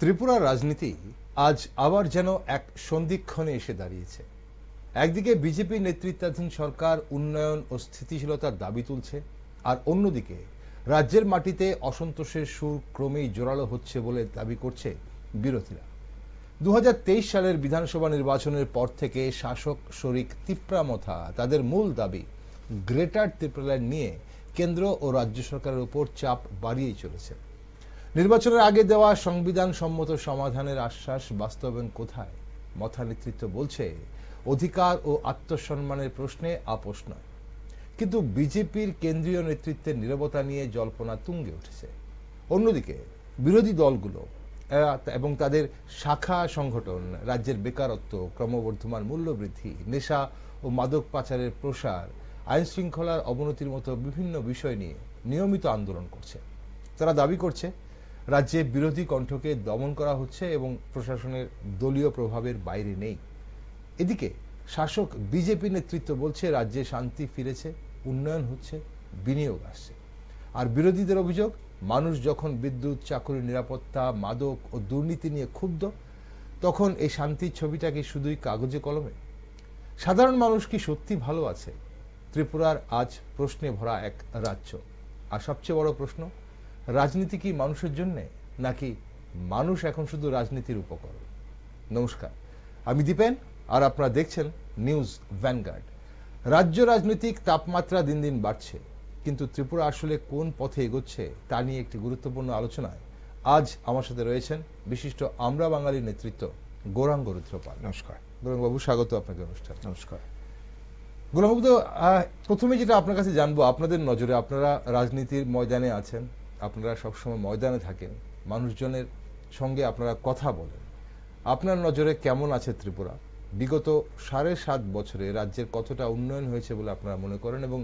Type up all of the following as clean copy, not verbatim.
ত্রিপুরার রাজনীতি আজ আবার যেন এক সন্ধিক্ষণে এসে দাঁড়িয়েছে। একদিকে বিজেপি নেতৃত্বাধীন সরকার উন্নয়ন ও স্থিতিশীলতার দাবি তুলছে, আর অন্যদিকে রাজ্যের মাটিতে অসন্তোষের সুর ক্রমেই জোরালো হচ্ছে বলে দাবি করছে বিরোধীরা। 2023 সালের বিধানসভা নির্বাচনের পর থেকে শাসক শরিক তিপ্রামথা তাদের মূল দাবি গ্রেটার ত্রিপুরাল্যান্ড নিয়ে কেন্দ্র ও রাজ্য সরকারের উপর চাপ বাড়িয়েই চলেছে। নির্বাচনের আগে দেওয়া সংবিধান সম্মত সমাধানের আশ্বাস বাস্তবায়ন কোথায়? মথা নেতৃত্ব বলছে অধিকার ও আত্মসম্মানের প্রশ্নে আপোষ নয়, কিন্তু বিজেপির কেন্দ্রীয় নেতৃত্বের নীরবতা নিয়ে জল্পনা তুঙ্গে উঠেছে। অন্যদিকে বিরোধী দলগুলো এবং তাদের শাখা সংগঠন রাজ্যের বেকারত্ব, ক্রমবর্ধমান মূল্যবৃদ্ধি, নেশা ও মাদক পাচারের প্রসার, আইন শৃঙ্খলার অবনতির মতো বিভিন্ন বিষয় নিয়ে নিয়মিত আন্দোলন করছে। তারা দাবি করছে রাজ্যে বিরোধী কণ্ঠকে দমন করা হচ্ছে এবং প্রশাসনের দলীয় প্রভাবের বাইরে নেই। এদিকে শাসক বিজেপি নেতৃত্ব বলছে রাজ্যে শান্তি ফিরেছে, উন্নয়ন হচ্ছে, বিনিয়োগ আসছে। আর বিরোধীদের অভিযোগ, মানুষ যখন বিদ্যুৎ, চাকরির নিরাপত্তা, মাদক ও দুর্নীতি নিয়ে ক্ষুব্ধ, তখন এই শান্তির ছবিটা কি শুধুই কাগজে কলমে? সাধারণ মানুষ কি সত্যি ভালো আছে? ত্রিপুরার আজ প্রশ্নে ভরা এক রাজ্য। আর সবচেয়ে বড় প্রশ্ন, রাজনীতি কি মানুষের জন্য, নাকি মানুষ এখন শুধু রাজনীতির উপকরণ? নমস্কার, আমি দীপেন, আর আপনারা দেখছেন নিউজ ভ্যানগার্ড। রাজ্য রাজনৈতিক তাপমাত্রা দিন দিন বাড়ছে, কিন্তু ত্রিপুরা আসলে কোন পথে এগোচ্ছে তা নিয়ে একটি গুরুত্বপূর্ণ আলোচনায় আজ আমার সাথে রয়েছেন বিশিষ্ট আমরা বাঙালির নেতৃত্ব গৌরাঙ্গ রুদ্রপাল। নমস্কার গৌরাঙ্গবাবু, স্বাগত আপনাকে অনুষ্ঠান। নমস্কার গৌরাঙ্গবাবু, প্রথমে যেটা আপনার কাছে জানবো, আপনাদের নজরে, আপনারা রাজনীতির ময়দানে আছেন, আপনারা সবসময় ময়দানে থাকেন, মানুষজনের সঙ্গে আপনারা কথা বলেন। আপনার নজরে কেমন আছে ত্রিপুরা? বিগত 7.5 বছরে রাজ্যের কতটা উন্নয়ন হয়েছে বলে আপনারা মনে করেন, এবং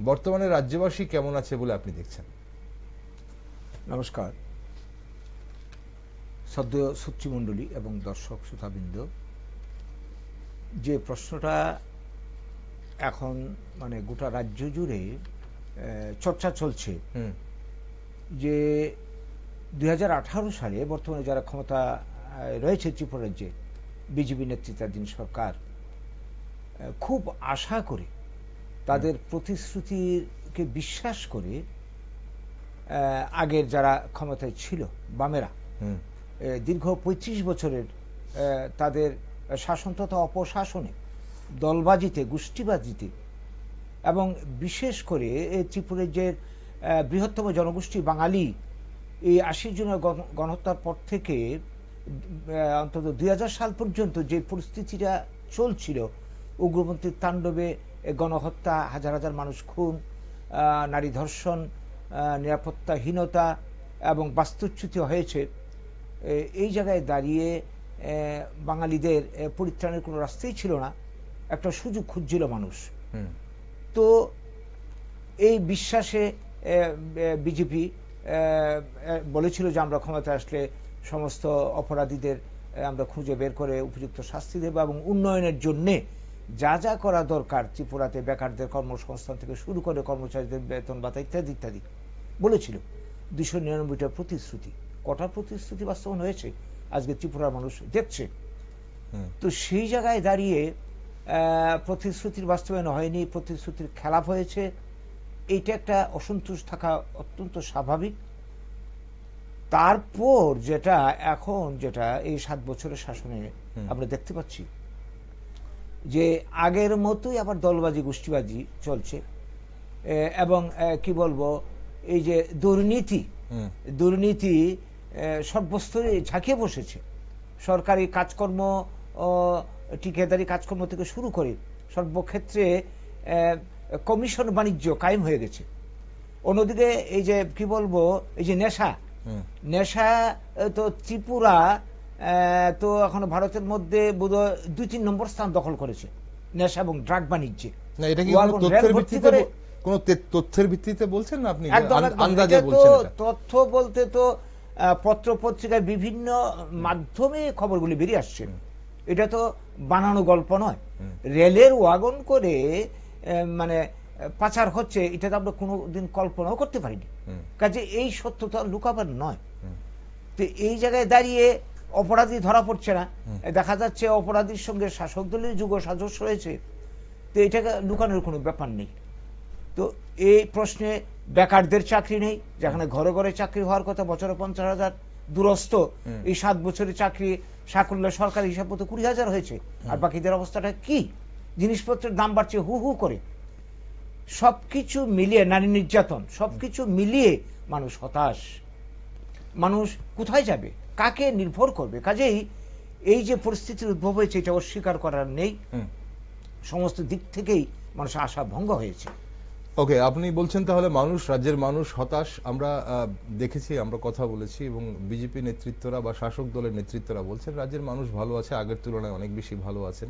বর্তমানে রাজ্যবাসী কেমন আছে বলে আপনি দেখছেন? নমস্কার সদ্য সূচিমণ্ডলী এবং দর্শক শ্রোতাবৃন্দ, যে প্রশ্নটা এখন মানে গোটা রাজ্য জুড়ে চর্চা চলছে, যে 2018 সালে বর্তমানে যারা ক্ষমতা রয়েছে ত্রিপুরা রাজ্যে, বিজেপি নেতৃত্বাধীন সরকার খুব আশা করে, তাদের প্রতিশ্রুতিকে বিশ্বাস করে আগের যারা ক্ষমতায় ছিল বামেরা দীর্ঘ 25 বছরের তাদের শাসন তথা অপশাসনে, দলবাজিতে, গোষ্ঠীবাজিতে, এবং বিশেষ করে ত্রিপুরার যে বৃহত্তম জনগোষ্ঠী বাঙালি, এই 80 জনের গণহত্যার পর থেকে অন্তত 2000 সাল পর্যন্ত যে পরিস্থিতিটা চলছিল, উগ্রপন্থীর তাণ্ডবে গণহত্যা, হাজার হাজার মানুষ খুন, নারী ধর্ষণ, নিরাপত্তাহীনতা এবং বাস্তুচ্যুতি হয়েছে, এই জায়গায় দাঁড়িয়ে বাঙালিদের পরিত্রাণের কোনো রাস্তাই ছিল না, একটা সুযোগ খুঁজছিল মানুষ। তো এই বিশ্বাসে বিজেপি বলেছিল যে আমরা ক্ষমতায় আসলে সমস্ত অপরাধীদের আমরা খুঁজে বের করে উপযুক্ত শাস্তি দেব, এবং উন্নয়নের জন্য যা যা করা দরকার ত্রিপুরাতে বেকারদের কর্মসংস্থান থেকে শুরু করে কর্মচারীদের বেতন ভাতা ইত্যাদি ইত্যাদি বলেছিল। 299টা প্রতিশ্রুতি, কটা প্রতিশ্রুতি বাস্তবায়ন হয়েছে আজকে ত্রিপুরার মানুষ দেখছে। তো সেই জায়গায় দাঁড়িয়ে প্রতিশ্রুতির বাস্তবায়ন হয়নি, প্রতিশ্রুতির খেলাপ হয়েছে, এইটা একটা অসন্তোষ থাকা অত্যন্ত স্বাভাবিক। তারপর যেটা এখন এই 7 বছরের শাসনে আমরা দেখতে পাচ্ছি যে আগের মতোই আবার দলবাজি, গোষ্ঠীবাজি চলছে, এবং কি বলবো, এই যে দুর্নীতি সর্বস্তরে ঝাঁকিয়ে বসেছে। সরকারি কাজকর্ম, ঠিকাদারি কাজকর্ম থেকে শুরু করে সর্বক্ষেত্রে কমিশন বাণিজ্য কায়েম হয়ে গেছে। অন্যদিকে এই যে কি বলবো, এই যে নেশা তো ত্রিপুরা তো এখন ভারতের মধ্যে বোধহয় 2-3 নম্বর স্থান দখল করেছে নেশা এবং ড্রাগ বাণিজ্যে। কোন তথ্যের ভিত্তিতে বলছেন না আপনি? তথ্য বলতে তো পত্র পত্রিকায় বিভিন্ন মাধ্যমে খবরগুলি বেরিয়ে আসছে, এটা তো বানানো গল্প নয়। রেলের ওয়াগন করে মানে পাচার হচ্ছে, এটা তো আমরা কোনোদিন কল্পনাও করতে পারিনি। কাজে এই সত্যতা লুকাবার নয়। তো এই জায়গায় দাঁড়িয়ে অপরাধী ধরা পড়ছে না, দেখা যাচ্ছে অপরাধীর সঙ্গে শাসক দলের যুগ সাজস্য রয়েছে, তো এটাকে লুকানোর কোনো ব্যাপার নেই। তো এই প্রশ্নে বেকারদের চাকরি নেই, যেখানে ঘরে ঘরে চাকরি হওয়ার কথা, বছরে 50,000 দুরস্ত, এই 7 বছরের চাকরি সাকুল্য সরকারি হিসাব মতো 20,000 হয়েছে। আর বাকিদের অবস্থাটা কি? জিনিসপত্রের দাম বাড়ছে হু হু করে। সবকিছু মিলিয়ে, নারী নির্যাতন, সবকিছু মিলিয়ে মানুষ হতাশ। মানুষ কোথায় যাবে, কাকে নির্ভর করবে? কাজেই এই যে পরিস্থিতির উদ্ভব হয়েছে, এটা অস্বীকার করার নেই। সমস্ত দিক থেকেই মানুষের আশা ভঙ্গ হয়েছে। ওকে, আপনি বলছেন তাহলে মানুষ, রাজ্যের মানুষ হতাশ। আমরা দেখেছি, আমরা কথা বলেছি, এবং বিজেপি নেতৃত্বরা বা শাসক দলের নেতৃত্বরা বলছেন রাজ্যের মানুষ ভালো আছে, আগের তুলনায় অনেক বেশি ভালো আছেন,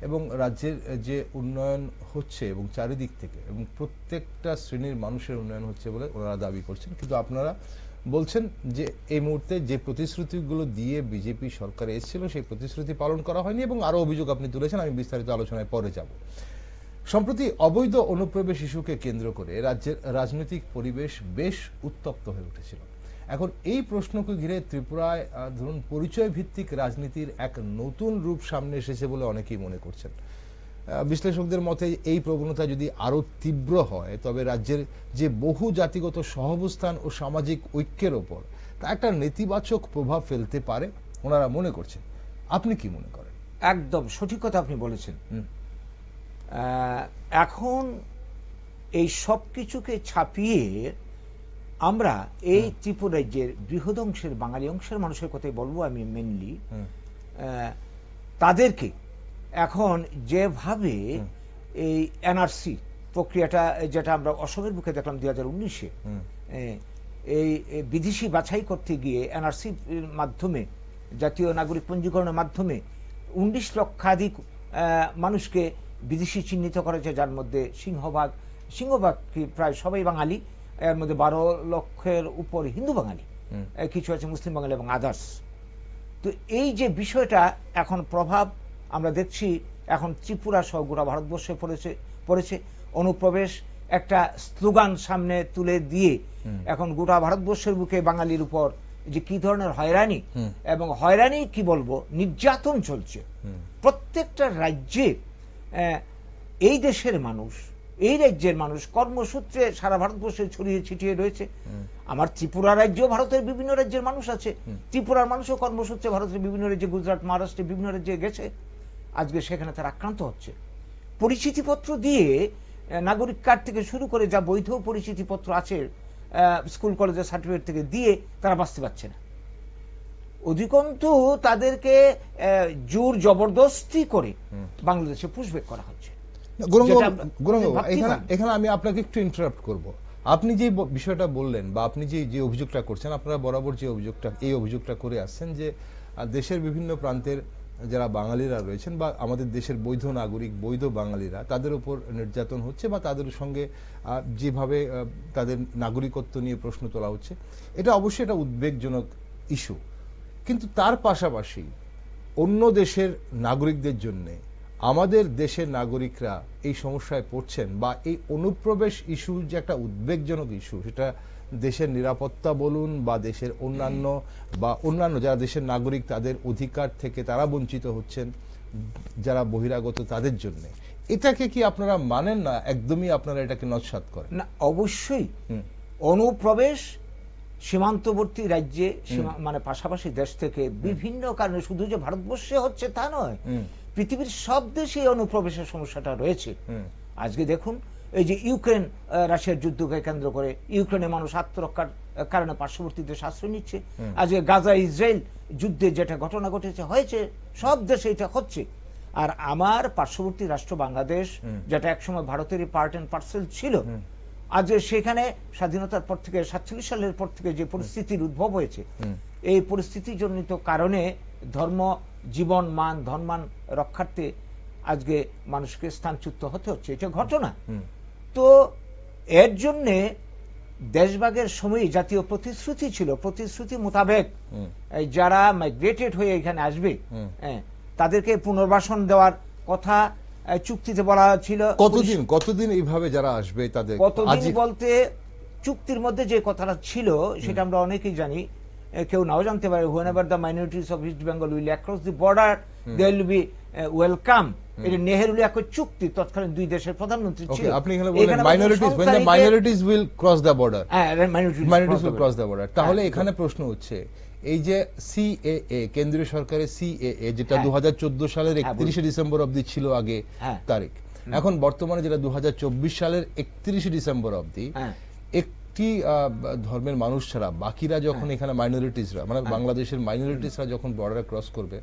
এবং রাজ্যের যে উন্নয়ন হচ্ছে এবং চারিদিক থেকে এবং প্রত্যেকটা শ্রেণীর মানুষের উন্নয়ন হচ্ছে বলে ওনারা দাবি করছেন। কিন্তু আপনারা বলছেন যে এই মুহূর্তে যে প্রতিশ্রুতিগুলো দিয়ে বিজেপি সরকারে এসেছিল সেই প্রতিশ্রুতি পালন করা হয়নি, এবং আরো অভিযোগ আপনি তুলেছেন, আমি বিস্তারিত আলোচনায় পরে যাব। সম্প্রতি অবৈধ অনুপ্রবেশ ইস্যুকে কেন্দ্র করে রাজ্যের রাজনৈতিক পরিবেশ বেশ উত্তপ্ত হয়ে উঠেছিল। এখন এই প্রশ্নকে ঘিরে ত্রিপুরায় ধরুন পরিচয় ভিত্তিক রাজনীতির এক নতুন রূপ সামনে এসেছে বলে অনেকেই মনে করছেন। বিশ্লেষকদের মতে এই প্রবণতা যদি আরো তীব্র হয়, তবে রাজ্যের যে বহু জাতিগত সহাবস্থান ও সামাজিক ঐক্যের ওপর তা একটা নেতিবাচক প্রভাব ফেলতে পারে ওনারা মনে করছেন। আপনি কি মনে করেন? একদম সঠিক কথা আপনি বলেছেন। এখন এই সব কিছুকে ছাপিয়ে আমরা এই ত্রিপুরা রাজ্যের বৃহৎ অংশের বাঙালি অংশের মানুষের কথাই বলবো আমি মেনলি, তাদেরকে এখন যেভাবে এই এনআরসি প্রক্রিয়াটা, যেটা আমরা অসমের বুকে দেখলাম 2019-এ, এই বিদেশি বাছাই করতে গিয়ে এনআরসির মাধ্যমে, জাতীয় নাগরিক পঞ্জীকরণের মাধ্যমে 19 লক্ষাধিক মানুষকে বিদেশি চিহ্নিত করেছে, যার মধ্যে সিংহভাগ প্রায় সবাই বাঙালি, এর মধ্যে 12 লক্ষের উপর হিন্দু বাঙালি, কিছু আছে মুসলিম বাঙালি এবং আদার্স। তো এই যে বিষয়টা এখন প্রভাব আমরা দেখছি, এখন ত্রিপুরা সহ গোটা ভারতবর্ষে পড়েছে। অনুপ্রবেশ একটা স্লোগান সামনে তুলে দিয়ে এখন গোটা ভারতবর্ষের বুকে বাঙালির উপর যে কি ধরনের হয়রানি, এবং হয়রানি কি বলবো, নির্যাতন চলছে প্রত্যেকটা রাজ্যে। এই দেশের মানুষ, এই রাজ্যের মানুষ কর্মসূত্রে সারা ভারতবর্ষে ছড়িয়ে ছিটিয়ে রয়েছে। আমার ত্রিপুরা রাজ্য, ভারতের বিভিন্ন রাজ্যের মানুষ আছে, ত্রিপুরার মানুষও কর্মসূত্রে ভারতের বিভিন্ন রাজ্যে, গুজরাট, মহারাষ্ট্রে বিভিন্ন রাজ্যে গেছে, আজকে সেখানে তারা আক্রান্ত হচ্ছে। পরিচিতিপত্র দিয়ে, নাগরিক কার্ড থেকে শুরু করে যা বৈধ পরিচিতিপত্র আছে, স্কুল কলেজের সার্টিফিকেট থেকে দিয়ে তারা বাঁচতে পারছে না। অধিকন্তু তাদেরকে জোর জবরদস্তি করে বাংলাদেশে পুশব্যাক করা হচ্ছে। এখানে আমি আপনাকে একটু ইন্টারাপ্ট করব। আপনি যে বিষয়টা বললেন বা আপনি যে অভিযোগটা করছেন, আপনারা বরাবর যে এই অভিযোগটা করে আসছেন যে দেশের বিভিন্ন প্রান্তের যারা বাঙালিরা রয়েছেন বা আমাদের দেশের বৈধ নাগরিক, বৈধ বাঙালিরা, তাদের উপর নির্যাতন হচ্ছে বা তাদের সঙ্গে যেভাবে তাদের নাগরিকত্ব নিয়ে প্রশ্ন তোলা হচ্ছে, এটা অবশ্যই একটা উদ্বেগজনক ইস্যু। কিন্তু তার পাশাপাশি অন্য দেশের নাগরিকদের জন্য আমাদের দেশের নাগরিকরা এই সমস্যায় পড়ছেন, বা এই অনুপ্রবেশ ইস্যু যে একটা উদ্বেগজনক ইস্যু, সেটা দেশের নিরাপত্তা বলুন বা দেশের অন্যান্য যারা দেশের নাগরিক তাদের অধিকার থেকে তারা বঞ্চিত হচ্ছেন, যারা বহিরাগত তাদের জন্য, এটাকে কি আপনারা মানেন না? একদমই আপনারা এটাকে নস্যাৎ করেন না? অবশ্যই অনুপ্রবেশ সীমান্তবর্তী রাজ্যে, মানে পাশাপাশি দেশ থেকে বিভিন্ন কারণে, শুধু যে ভারতবর্ষে হচ্ছে তা নয়, পৃথিবীর সব দেশে অনুপ্রবেশের সমস্যাটা রয়েছে। আজকে দেখুন, এই যে ইউক্রেন রাশিয়ার যুদ্ধকে কেন্দ্র করে ইউক্রেনের মানুষ আত্মরক্ষার কারণে পার্শ্ববর্তী দেশে আশ্রয় নিচ্ছে। আজকে গাজা ইসরায়েল যুদ্ধে যেটা ঘটনা ঘটেছে, হয়েছে, সব দেশে এটা হচ্ছে। আর আমার পার্শ্ববর্তী রাষ্ট্র বাংলাদেশ, যেটা একসময় ভারতেরই পার্ট এন্ড পার্সেল ছিল, আজ সেখানে স্বাধীনতার পর থেকে 47 সালের পর থেকে যে পরিস্থিতির উদ্ভব হয়েছে, এই পরিস্থিতি জনিত কারণে ধর্ম, জীবন মান, ধর্মান রক্ষার্থে আজকে মানুষকে স্থানচ্যুত হতে হচ্ছে, এটা ঘটনা। তো এর জন্যে দেশভাগের সময় জাতীয় প্রতিশ্রুতি ছিল, প্রতিশ্রুতি মোতাবেক যারা মাইগ্রেটেড হয়ে এখানে আসবে তাদেরকে পুনর্বাসন দেওয়ার কথা চুক্তিতে বলা ছিল। কতদিন এইভাবে যারা আসবে তাদের কতদিন বলতে, চুক্তির মধ্যে যে কথাটা ছিল সেটা আমরা অনেকেই জানি, কেউ নাও জানতে পারে, whenever the minorities of East Bengal will cross the border they will be welcome. এটা নেহেরুর এক চুক্তি, তৎকালীন দুই দেশের প্রধানমন্ত্রী ছিল। আপনি এখানে বলেন minorities, when the minorities will cross the border, minorities will cross the border, তাহলে এখানে প্রশ্ন হচ্ছে এই যে সিএএ, কেন্দ্রীয় সরকারের সিএএ, যেটা 2014 সালের 31 ডিসেম্বর অবধি ছিল আগে তারিখ, এখন বর্তমানে যেটা 2024 সালের 31 ডিসেম্বর অবধি, একটি ধর্মের মানুষ ছাড়া বাকিরা যখন এখানে মাইনরিটিসরা, মানে বাংলাদেশের মাইনরিটিসরা যখন বর্ডার ক্রস করবে,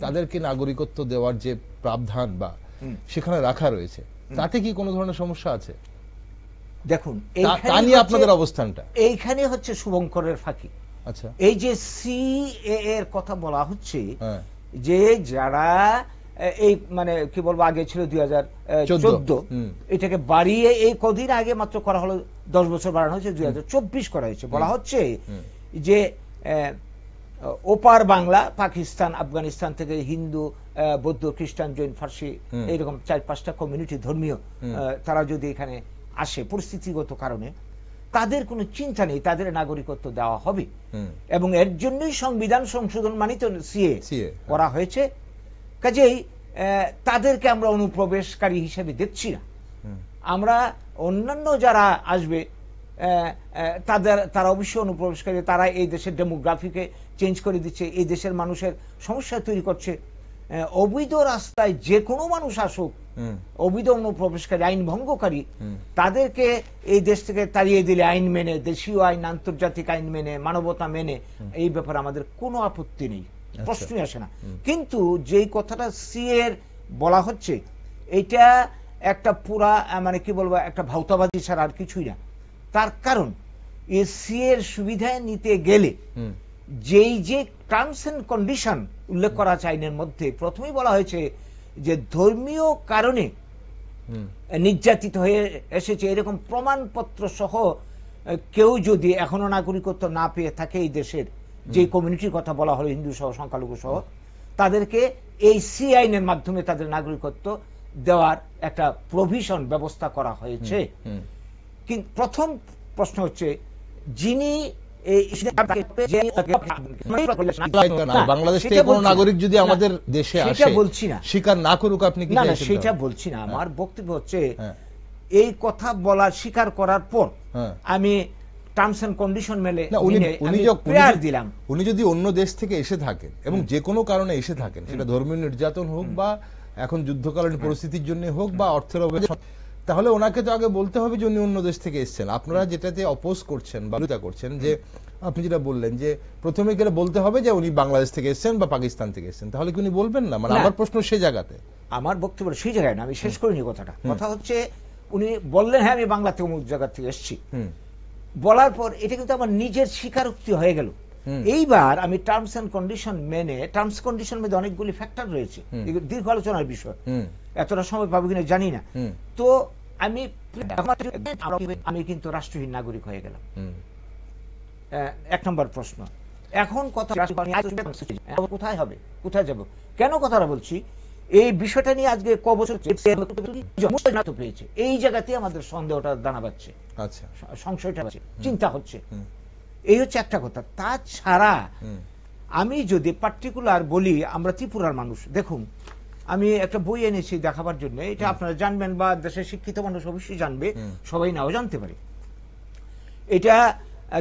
তাদেরকে নাগরিকত্ব দেওয়ার যে প্রাবধান বা সেখানে রাখা রয়েছে, তাতে কি কোনো ধরনের সমস্যা আছে? দেখুন, তা নিয়ে আপনাদের অবস্থানটা এইখানে হচ্ছে শুভঙ্করের ফাঁকি। আচ্ছা, এই যে সিএএ এর কথা বলা হচ্ছে, যে যারা এই মানে কি বলবো, আগে ছিল 2014, এটাকে বাড়িয়ে এই কদিন আগে মাত্র করা হলো, 10 বছর বাড়ানো হয়েছে, 2024 করা হয়েছে। বলা হচ্ছে যে ওপার বাংলা, পাকিস্তান, আফগানিস্তান থেকে হিন্দু, বৌদ্ধ, খ্রিস্টান, জৈন, ফার্সি, এইরকম 4-5টা কমিউনিটি ধর্মীয়, তারা যদি এখানে আসে পরিস্থিতিগত কারণে, তাদের কোনো চিন্তা নেই, তাদের নাগরিকত্ব দেওয়া হবে। এবং এর জন্যই সংবিধান সংশোধন মানিত সিএ করা হয়েছে। কাজেই তাদেরকে আমরা অনুপ্রবেশকারী হিসেবে দেখছি না। আমরা অন্যান্য যারা আসবে তারা অবশ্যই অনুপ্রবেশকারী, তারা এই দেশের ডেমোগ্রাফিকে চেঞ্জ করে দিচ্ছে, এই দেশের মানুষের সমস্যা তৈরি করছে। অবৈধ রাস্তায় যে কোনো মানুষ আসুক, অবৈধ অনুপ্রবেশকারী, আইন ভঙ্গকারী, তাদেরকে এই দেশ থেকে তাড়িয়ে দিলে আইন মেনে, দেশীয় আইন, আন্তর্জাতিক আইন মেনে, মানবতা মেনে, এই ব্যাপারে আমাদের কোনো আপত্তি নেই, প্রশ্নই আসে না। কিন্তু যেই কথাটা সিএর বলা হচ্ছে, এটা একটা পুরা মানে কি বলবো, একটা ভাউতাবাদী ছাড়া আর কিছুই না। তার কারণ এই সিএর সুবিধা নিতে গেলে যেই যে টার্মস এন্ড কন্ডিশন উল্লেখ করা আছে আইনের মধ্যে, প্রথমেই বলা হয়েছে যে ধর্মীয় কারণে নির্যাতিত হয়ে এসেছে এরকম প্রমাণপত্র সহ কেউ যদি এখনো নাগরিকত্ব না পেয়ে থাকে এই দেশের, যে কমিউনিটির কথা বলা হলো, হিন্দু সহ, সংখ্যালঘু সহ, তাদেরকে এই সি আইনের মাধ্যমে তাদের নাগরিকত্ব দেওয়ার একটা প্রভিশন ব্যবস্থা করা হয়েছে। কিন্তু প্রথম প্রশ্ন হচ্ছে, যিনি বাংলাদেশ থেকে কোনো নাগরিক যদি আমাদের দেশে আসে, বলছি না স্বীকার না করুক, আপনি কি? না, সেটা বলছি না। আমার বক্তব্য হচ্ছে, এই কথা বলার স্বীকার করার পর আমি টার্মস এন্ড কন্ডিশন মেলে দিলাম। উনি যদি অন্য দেশ থেকে এসে থাকেন এবং যে কোনো কারণে এসে থাকেন, সেটা ধর্মীয় নির্যাতন হোক বা এখন যুদ্ধকালীন পরিস্থিতির জন্য হোক বা অর্থের অভাবে, তাহলে ওনাকে তো আগে বলতে হবে যে উনি অন্য দেশ থেকে এসেছেন। আপনারা যেটাতে অপোজ করছেন, বিরোধিতা করছেন, যে আপনি যেটা বললেন যে প্রথমে গেলে বলতে হবে যে উনি বাংলাদেশ থেকে এসেছেন বা পাকিস্তান থেকে এসেছেন, তাহলে কি উনি বলবেন না? মানে আমার প্রশ্ন সেই জায়গাতে, আমার বক্তব্য সেই জায়গায় না, আমি শেষ করিনি কথাটা। কথা হচ্ছে, উনি বললেন হ্যাঁ আমি বাংলা থেকে অমুক জায়গা থেকে এসেছি, বলার পর এটা কিন্তু আমার নিজের স্বীকারোক্তি হয়ে গেল। এইবার আমি টার্মস এন্ড কন্ডিশন মেনে, টার্মস কন্ডিশন মধ্যে অনেকগুলি ফ্যাক্টর রয়েছে, দীর্ঘ আলোচনার বিষয়, এতটা সময় পাবো কিনা জানি না। তো আমি কিন্তু রাষ্ট্রহীন নাগরিক হয়ে গেলাম, 1 নম্বর প্রশ্ন। এখন কথা কোথায় হবে, কোথায় যাব, কেন কথাটা বলছি, এই বিষয়টা নিয়ে আজকে ক বছর পেয়েছে, এই জায়গাতে আমাদের সন্দেহটা দানা বাচ্ছে, সংশয়টা বাচ্ছে, চিন্তা হচ্ছে, এই হচ্ছে একটা কথা। তাছাড়া আমি যদি পার্টিকুলার বলি, আমরা ত্রিপুরার মানুষ, দেখুন আমি একটা বই এনেছি দেখাবার জন্য, এটা আপনারা জানবেন বা দেশের শিক্ষিত মানুষ অবশ্যই জানবে, সবাই নাও জানতে পারে। এটা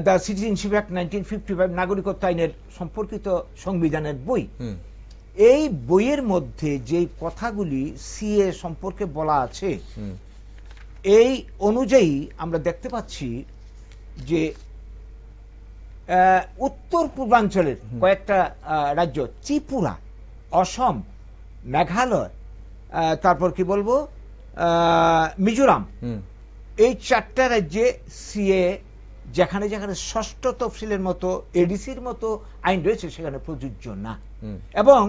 দ্য সিটিজেনশিপ অ্যাক্ট 1955, নাগরিকত্ব আইনের সম্পর্কিত সংবিধানের বই। এই বইয়ের মধ্যে যে কথাগুলি সিএ সম্পর্কে বলা আছে, এই অনুযায়ী আমরা দেখতে পাচ্ছি যে উত্তর পূর্বাঞ্চলের কয়েকটা রাজ্য, ত্রিপুরা, অসম, মেঘালয়, তারপর কি বলবো মিজোরাম, এই 4টা রাজ্যে সিএ যেখানে যেখানে ষষ্ঠ তফসিলের মতো, এডিসির মতো আইন রয়েছে সেখানে প্রযোজ্য না। এবং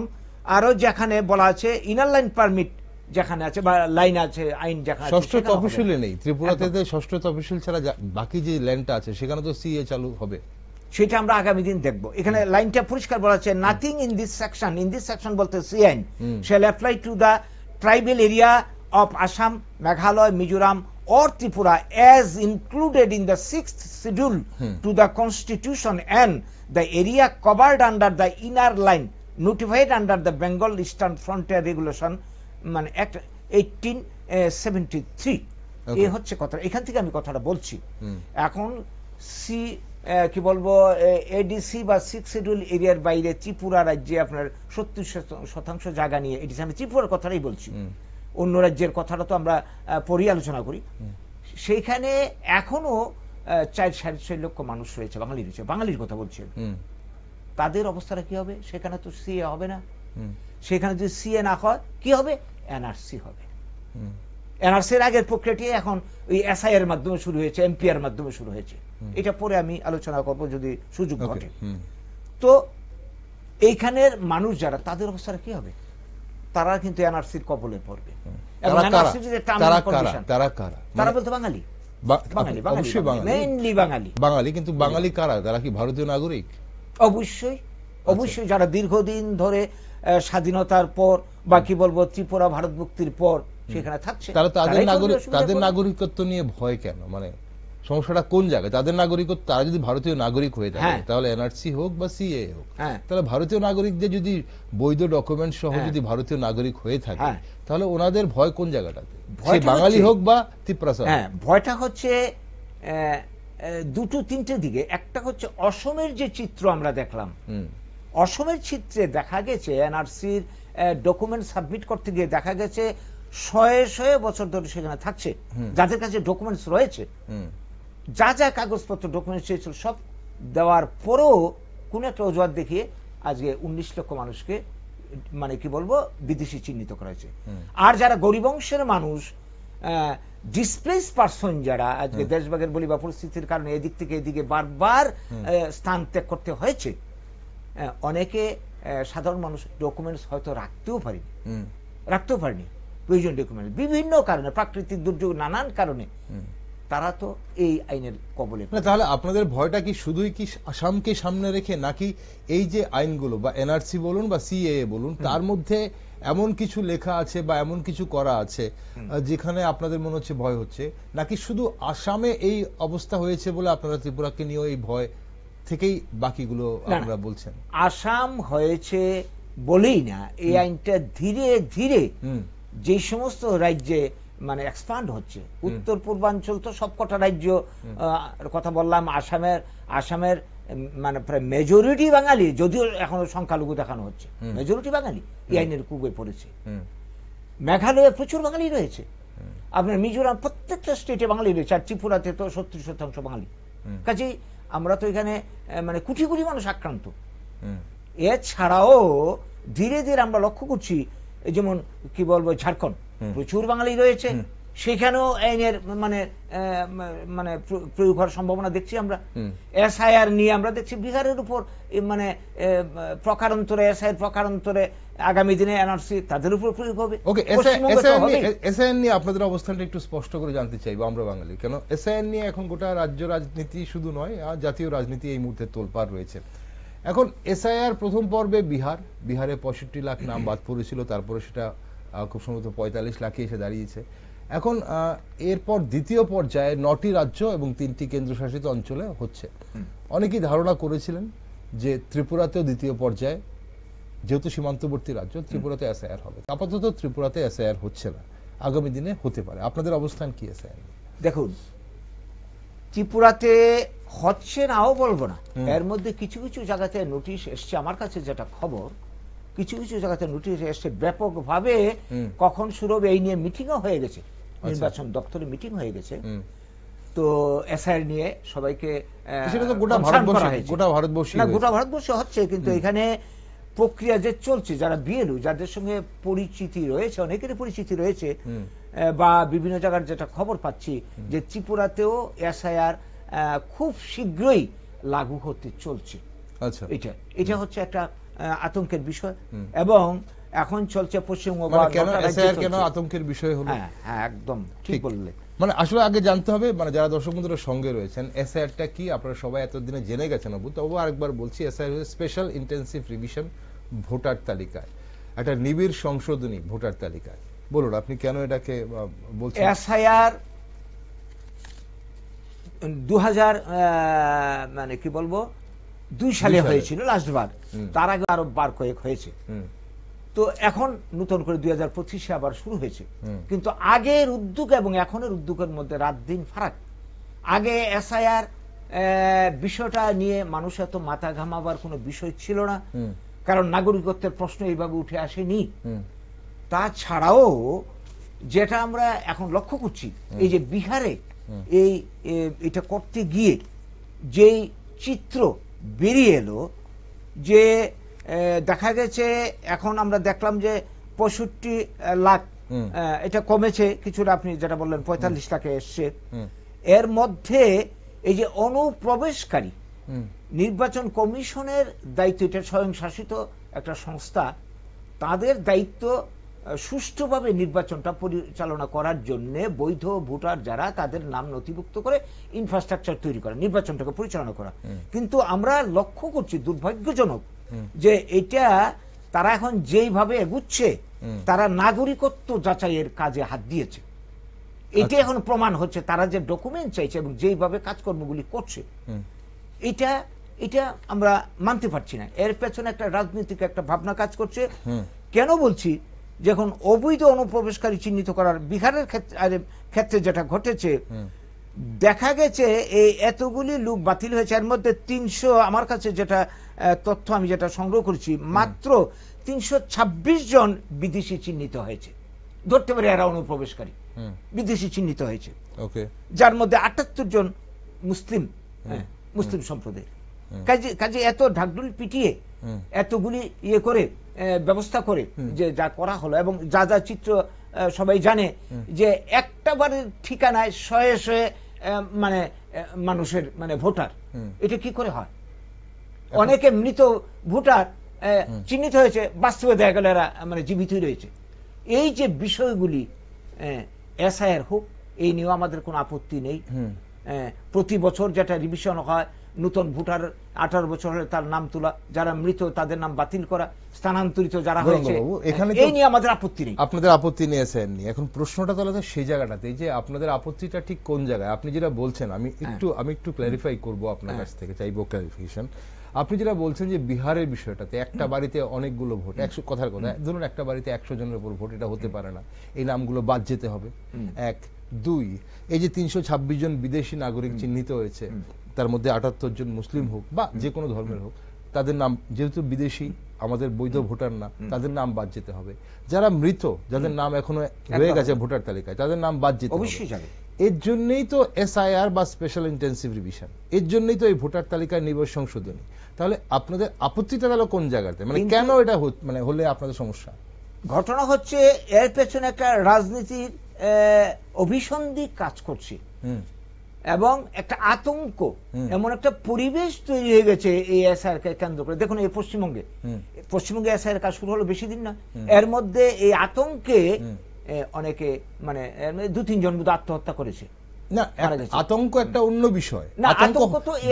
আরো যেখানে বলা আছে ইনার লাইন পারমিট যেখানে আছে বা লাইন আছে, আইন যেখানে ষষ্ঠ তফসিলে নেই। ত্রিপুরাতে ষষ্ঠ তফসিল ছাড়া বাকি যে ল্যান্ডটা আছে সেখানে তো সিএ চালু হবে, সেটা আমরা আগামী দিন দেখব। এখানে লাইনটা পরিষ্কার বলা আছে, নাথিং ইন দিস সেকশন বলতে সি আইন shall apply to the tribal area of Assam, Meghalaya, Mizoram or Tripura as included in the 6th schedule to the constitution and the area covered under the inner line notified under the Bengal Eastern Frontier Regulation মানে Act 1873 এই হচ্ছে কথা। এখান থেকে আমি কথাটা বলছি। এখন কি বলবো এডিসি বা 6th শিডিউল এরিয়ার বাইরে ত্রিপুরা রাজ্যে আপনার 70% জায়গা নিয়ে এডিসি, আমি ত্রিপুরার কথাটাই বলছি, অন্য রাজ্যের কথাটা তো আমরা পরে আলোচনা করি। সেইখানে এখনো 4-6.5 লক্ষ মানুষ রয়েছে, বাঙালি রয়েছে, বাঙালির কথা বলছি। তাদের অবস্থাটা কি হবে? সেখানে তো সিএ হবে না। সেখানে যদি সিএ না হয় কি হবে? এনআরসি হবে। এনআরসির আগের প্রক্রিয়াটি এখন ওই এসআই এর মাধ্যমে শুরু হয়েছে, এমপিআর মাধ্যমে শুরু হয়েছে। এটা পরে আমি আলোচনা করব যদি সুযোগ ঘটে। তো এইখানের মানুষ যারা, তাদের অবস্থাটা কি হবে? তারা কিন্তু এনআরসির কবলে পড়বে। এবং এনআরসি যে তারা বলতে বাঙালি, অবশ্যই মেইনলি বাঙালি। বাঙালি, কিন্তু বাঙালি কারা? তারা কি ভারতীয় নাগরিক? অবশ্যই, অবশ্যই। যারা দীর্ঘদিন ধরে স্বাধীনতার পর বা কি বলবো ত্রিপুরা ভারত মুক্তির পর সেখানে থাকছে, তাদের নাগরিকত্ব নিয়ে ভয় কেন? মানে সমস্যাটা কোন জায়গায়? তাদের নাগরিকত্ব, তারা যদি ভারতীয় নাগরিক হয়ে থাকে তাহলে এনআরসি হোক বা সিএ হোক, তাহলে ভারতীয় নাগরিকদের যদি বৈধ ডকুমেন্ট সহ যদি ভারতীয় নাগরিক হয়ে থাকে তাহলে ওনাদের ভয় কোন জায়গাটাতে? বাঙালি হোক বা ত্রিপুরা। ভয়টা হচ্ছে দুটো তিনটে দিকে। একটা হচ্ছে অসমের যে চিত্র আমরা দেখলাম, অসমের চিত্রে দেখা গেছে এনআরসির ডকুমেন্ট সাবমিট করতে গিয়ে দেখা গেছে 100 বছর ধরে সেখানে থাকছে, যাদের কাছে ডকুমেন্টস রয়েছে, যা যা কাগজপত্র ডকুমেন্টস ছিল সব দেওয়ার পরেও কোন একটা অজুহাত দেখিয়ে আজকে 19 লক্ষ মানুষকে মানে কি বলবো বিদেশি চিহ্নিত করা হয়েছে। আর যারা গরিব অংশের মানুষ, ডিসপ্লেস পারসন যারা আজকে দেশভাগের বলি বা পরিস্থিতির কারণে এদিক থেকে এদিকে বারবার স্থান ত্যাগ করতে হয়েছে, অনেকে সাধারণ মানুষ ডকুমেন্টস হয়তো রাখতেও পারেনি প্রয়োজন ডকুমেন্ট, বিভিন্ন কারণে, প্রাকৃতিক দুর্যোগ, নানান কারণে তারা তো এই আইনের কবলে। তাহলে আপনাদের ভয়টা কি শুধুই কি আসামকে সামনে রেখে, নাকি এই যে আইনগুলো বা এনআরসি বলুন বা সিএএ বলুন তার মধ্যে এমন কিছু লেখা আছে বা এমন কিছু করা আছে যেখানে আপনাদের মনে হচ্ছে ভয় হচ্ছে, নাকি শুধু আসামে এই অবস্থা হয়েছে বলে আপনারা ত্রিপুরাকে নিয়ে এই ভয় থেকেই বাকিগুলো আমরা বলছেন? আসাম হয়েছে বলেই না, এই আইনটা ধীরে ধীরে যে সমস্ত রাজ্যে মানে এক্সপান্ড হচ্ছে, উত্তর পূর্বাঞ্চল তো সবকটা রাজ্য কথা বললাম, আসামের মানে প্রায় মেজরিটি বাঙালি, যদিও এখনো সংখ্যালঘু দেখানো হচ্ছে, মেজরিটি বাঙালি এই আইনের কুবে পড়েছে। মেঘালয়ে প্রচুর বাঙালি রয়েছে, আপনার মিজোরাম প্রত্যেকটা স্টেটে বাঙালি রয়েছে, আর ত্রিপুরাতে তো 70% বাঙালি। কাজেই আমরা তো এখানে মানে কোটি কোটি মানুষ আক্রান্ত। এছাড়াও ধীরে ধীরে আমরা লক্ষ্য করছি, যেমন কি বলবো ঝাড়খণ্ড প্রচুর বাঙালি রয়েছে, সেখানেও আইনের মানে মানে প্রয়োগ হওয়ার সম্ভাবনা দেখছি আমরা। এসআইআর নিয়ে আমরা দেখছি বিহারের উপর মানে প্রকারান্তরে, এসআইআর প্রকারান্তরে আগামী দিনে এনআরসি তাদের উপর প্রয়োগ হবে। ওকে, এসআইআর নিয়ে আপনাদের অবস্থানটা একটু স্পষ্ট করে জানতে চাইবো আমরা বাঙালি। কেন এসআইআর নিয়ে এখন গোটা রাজ্য রাজনীতি শুধু নয়, জাতীয় রাজনীতি এই মুহূর্তে তোলপাড় রয়েছে। এখন এসআইআর প্রথম পর্বে বিহারে 65 লাখ নাম বাদ পড়েছিল, তারপরে সেটা খুব সম্ভবত 45 লাখে এসে দাঁড়িয়েছে। এখন এরপর দ্বিতীয় পর্যায়ে 9টি রাজ্য এবং 3টি কেন্দ্রশাসিত অঞ্চলে হচ্ছে। অনেকেই ধারণা করেছিলেন যে ত্রিপুরাতেও দ্বিতীয় পর্যায়ে, যেহেতু সীমান্তবর্তী রাজ্য, ত্রিপুরাতে এসআইআর হবে। আপাতত ত্রিপুরাতে এসআইআর হচ্ছে না, আগামী দিনে হতে পারে। আপনাদের অবস্থান কি এসআইআর? দেখুন, ত্রিপুরাতে হচ্ছে নাও বলবো না, এর মধ্যে কিছু কিছু জায়গাতে নোটিশ এসছে, আমার কাছে যেটা খবর, কিছু কিছু জায়গাতে নোটিশ এসছে ব্যাপকভাবে। কখন শুরু হবে এই নিয়ে মিটিংও হয়ে গেছে, নির্বাচন দপ্তরে মিটিং হয়ে গেছে। তো এসআইআর নিয়ে সবাইকে গোটা ভারতবর্ষে হচ্ছে, কিন্তু এখানে প্রক্রিয়া যে চলছে, যারা বিএলও যাদের সঙ্গে পরিচিতি রয়েছে, অনেকেরই পরিচিতি রয়েছে, বা বিভিন্ন জায়গার যেটা খবর পাচ্ছি যে ত্রিপুরাতেও এসআইআর খুব শীঘ্রই লাগু হতে চলছে। আচ্ছা, এটা হচ্ছে একটা আতঙ্কের বিষয়। এবং এখন চলছে পশ্চিমবঙ্গ। কেন আতঙ্কের বিষয় হলো? হ্যাঁ, একদম ঠিক বললে। মানে আসলে আগে জানতে হবে, মানে যারা দর্শক বন্ধুরা সঙ্গে রয়েছেন, এসআইআরটা কি আপনারা সবাই এতদিনে জেনে গেছেন, তবু আরেকবার বলছি, SIR special intensive revision voter তালিকায়, একটা নিবিড় সংশোধনী ভোটার তালিকায়। বলুন আপনি কেন এটাকে বলছেন। এসআইআর 2000 মানে কি বলবো 2 সালে হয়েছিল লাস্টবার, তার আগে আরো বার কয়েক হয়েছে। তো এখন নতুন করে 2025-এ আবার শুরু হয়েছে। কিন্তু আগের উদ্যোগ এবং এখনের উদ্যোগের মধ্যে রাত দিন ফারাক। আগে এসআইআর বিষয়টা নিয়ে মানুষ এত মাথা ঘামাবার কোনো বিষয় ছিল না, কারণ নাগরিকত্বের প্রশ্ন এইভাবে উঠে আসেনি। তাছাড়াও যেটা আমরা এখন লক্ষ্য করছি, এই যে বিহারে এটা করতে গিয়ে যেই চিত্র বেরিয়ে এলো, যে দেখা গেছে এখন আমরা দেখলাম যে 65 লাখ, এটা কমেছে কিছুটা, আপনি যেটা বললেন 45 লাখে এসছে। এর মধ্যে এই যে অনুপ্রবেশকারী, নির্বাচন কমিশনের দায়িত্ব, এটা স্বয়ংশাসিত একটা সংস্থা, তাদের দায়িত্ব সুষ্ঠুভাবে নির্বাচনটা পরিচালনা করার জন্য বৈধ ভোটার যারা, তাদের নাম নথিভুক্ত করে ইনফ্রাস্ট্রাকচার তৈরি করা, নির্বাচনটাকে পরিচালনা করা। কিন্তু আমরা লক্ষ্য করছি দুর্ভাগ্যজনক যে এটা তারা এখন যেইভাবে এগুচ্ছে, তারা নাগরিকত্ব যাচাইয়ের কাজে হাত দিয়েছে। এটা এখন প্রমাণ হচ্ছে, তারা যে ডকুমেন্ট চাইছে এবং যেইভাবে কাজকর্মগুলি করছে, এটা আমরা মানতে পারছি না। এর পেছনে একটা রাজনৈতিক একটা ভাবনা কাজ করছে। কেন বলছি, যখন অবৈধ অনুপ্রবেশকারী চিহ্নিত করার বিহারের ক্ষেত্রে যেটা ঘটেছে, দেখা গেছে এই এতগুলি লোক বাতিল হয়েছে, এর মধ্যে 300, আমার কাছে যেটা তথ্য আমি যেটা সংগ্রহ করেছি, মাত্র 326 জন বিদেশি চিহ্নিত হয়েছে। ধরতে পারে এরা অনুপ্রবেশকারী, বিদেশি চিহ্নিত হয়েছে, যার মধ্যে 78 জন মুসলিম, মুসলিম সম্প্রদায়। কাজে এত ঢাকঢোল পিটিয়ে এতগুলি ইয়ে করে ব্যবস্থা করে যে যা করা হলো, এবং যা যা চিত্র সবাই জানে, যে একটা বাড়ির ঠিকানায় শয়ে শয়ে মানে মানুষের মানে ভোটার, এটা কি করে হয়? অনেকে মৃত ভোটার চিহ্নিত হয়েছে, বাস্তবে দেখা গেল এরা মানে জীবিতই রয়েছে। এই যে বিষয়গুলি এসআইআর হোক, এই নিয়েও আমাদের কোনো আপত্তি নেই। প্রতি বছর যেটা রিভিশন হয়, নতুন ভোটার 18 বছর হলে তার নাম তোলা, যারা মৃত তাদের নাম বাতিল করা, স্থানান্তরিত যারা হয়েছে, এই নিয়ে আমাদের আপত্তি নেই। আপনাদের আপত্তি নিয়ে এসআইআর নিয়ে এখন প্রশ্নটা তাহলে সেই জায়গাটাতে, যে আপনাদের আপত্তিটা ঠিক কোন জায়গায়? আপনি যেটা বলছেন, আমি একটু ক্ল্যারিফাই করব আপনার কাছ থেকে, চাইবো ক্ল্যারিফিকেশন। আপনি যেটা বলছেন যে বিহারের বিষয়টাতে একটা বাড়িতে অনেকগুলো ভোট, 100 কথার কথা, ধরুন একটা বাড়িতে 100 জনের উপর ভোট, এটা হতে পারে না, এই নামগুলো বাদ যেতে হবে। 1, 2, এই যে 326 জন বিদেশি নাগরিক চিহ্নিত হয়েছে, তার মধ্যে 78 জন মুসলিম হোক বা যে কোনো ধর্মের হোক, তাদের নাম যেহেতু বিদেশি, আমাদের বৈধ ভোটার না, তাদের নাম বাদ যেতে হবে। যারা মৃত, যাদের নাম এখনো রয়ে গেছে ভোটার তালিকায়, তাদের নাম বাদ যেতে অবশ্যই যাবে। এর জন্যই তো এসআইআর বা স্পেশাল ইন্টেনসিভ রিভিশন, এর জন্যই তো এই ভোটার তালিকায় নিবন্ধন সংশোধনী। তাহলে আপনাদের আপত্তিটা তাহলে কোন জায়গাতে, মানে কেন এটা মানে হলে আপনাদের সমস্যা? ঘটনা হচ্ছে এর পেছনে একটা রাজনীতির অভিসন্ধি কাজ করছে, এবং একটা আতঙ্ক, এমন একটা পরিবেশ তৈরি হয়ে গেছে এই এসআইআর কে কেন্দ্র করে। দেখুন এই পশ্চিমবঙ্গে এসআইআর কাজ শুরু হলো বেশি দিন না, এর মধ্যে এই আতঙ্কে অনেকে মানে 2-3 জন মধ্যে আত্মহত্যা করেছে। না, আতঙ্ক একটা অন্য বিষয়।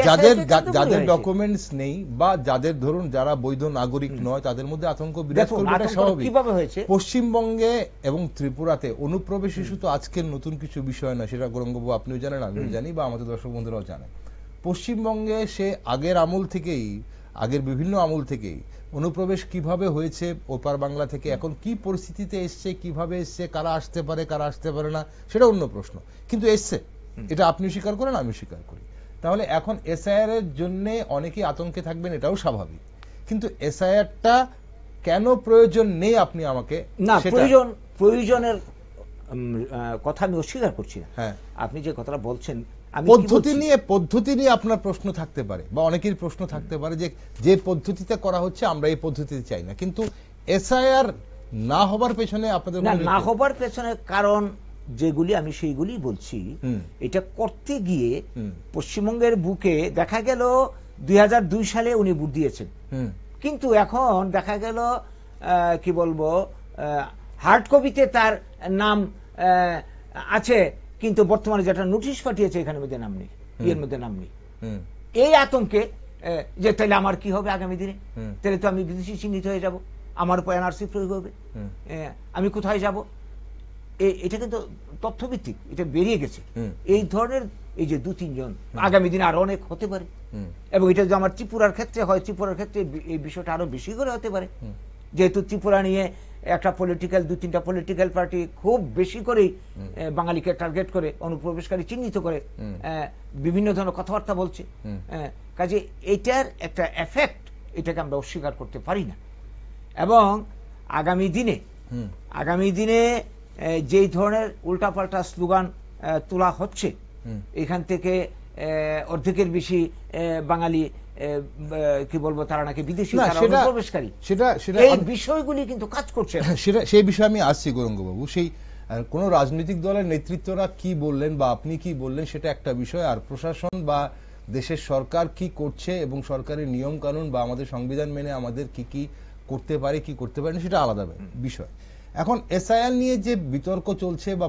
যাদের ডকুমেন্টস নেই বা যাদের ধরুন যারা বৈধ নাগরিক নয়, তাদের মধ্যে আতঙ্ক বিরাজ করবে, এটা স্বাভাবিক। কিভাবে হয়েছে পশ্চিমবঙ্গে এবং ত্রিপুরাতে অনুপ্রবেশ ইস্যু তো আজকের নতুন কিছু বিষয় না, সেটা গৌরঙ্গবাবু আপনিও জানেন, আমিও জানি, বা আমাদের দর্শক বন্ধুরাও জানে। পশ্চিমবঙ্গে সে আগের আমল থেকেই, আগের বিভিন্ন আমল থেকেই অনুপ্রবেশ কিভাবে হয়েছে ওপার বাংলা থেকে, এখন কি পরিস্থিতিতে এসছে, কিভাবে এসছে, কারা আসতে পারে কারা আসতে পারে না, সেটা অন্য প্রশ্ন, কিন্তু এসছে, এটা আপনি স্বীকার করেন, আমি স্বীকার করি। তাহলে এখন এসআইআর এর জন্য অনেকে আতঙ্কে থাকবেন, এটাও স্বাভাবিক। কিন্তু এসআইআরটা কেন প্রয়োজন নেই আপনি আমাকে না, প্রয়োজনের কথা আমি অস্বীকার করছি না। হ্যাঁ, আপনি যে কথাটা বলছেন, পদ্ধতি নিয়ে আপনার প্রশ্ন থাকতে পারে, বা অনেকের প্রশ্ন থাকতে পারে যে পদ্ধতিতে করা হচ্ছে আমরা এই পদ্ধতিতে চাই না, কিন্তু এসআইআর না হবার পেছনে আপনাদের না হবার পেছনে কারণ যেগুলি আমি সেইগুলি বলছি। এটা করতে গিয়ে পশ্চিমবঙ্গের বুকে দেখা গেল 2002 সালে উনি ভোট দিয়েছেন, কিন্তু এখন দেখা গেল কি বলবো হার্ড কপিতে তার নাম আছে, কিন্তু বর্তমানে যেটা নোটিশ পাঠিয়েছে এখানে মধ্যে নাম নেই, এর মধ্যে নাম নেই। এই আতঙ্কে যে তাহলে আমার কি হবে আগামী দিনে, তাহলে তো আমি বিদেশি চিহ্নিত হয়ে যাব, আমার উপর এনআরসি প্রয়োগ হবে, আমি কোথায় যাব? এটা কিন্তু তথ্যভিত্তিক, এটা বেরিয়ে গেছে। এই ধরনের এই যে 2-3 জন, আগামী দিনে আরো অনেক হতে পারে। এবং এটা যদি আমার ত্রিপুরার ক্ষেত্রে হয়, ত্রিপুরার ক্ষেত্রে এই বিষয়টা আরো বেশি করে হতে পারে, যেহেতু ত্রিপুরা নিয়ে একটা পলিটিক্যাল 2-3টা পলিটিক্যাল পার্টি খুব বেশি করেই বাঙালিকে টার্গেট করে, অনুপ্রবেশকারী চিহ্নিত করে বিভিন্ন ধরনের কথাবার্তা বলছে। কাজে এটার একটা এফেক্ট, এটাকে আমরা অস্বীকার করতে পারি না। এবং আগামী দিনে যেই ধরনের উল্টাপাল্টা স্লোগান তোলা হচ্ছে, এখান থেকে অর্ধেকের বেশি বাঙালি কি বলবো, তারা নাকি বিদেশি, তারা অনুপ্রবেশকারী, এই বিষয়গুলি কিন্তু কাজ করছে। সেই বিষয়ে আমি আসছি গৌরাঙ্গবাবু। সেই কোন রাজনৈতিক দলের নেতৃত্বরা কি বললেন বা আপনি কি বললেন সেটা একটা বিষয়, আর প্রশাসন বা দেশের সরকার কি করছে এবং সরকারের নিয়ম কানুন বা আমাদের সংবিধান মেনে আমাদের কি কি করতে পারে কি করতে পারে না সেটা আলাদা বিষয়। এখন এসআইআর নিয়ে যে বিতর্ক চলছে, বা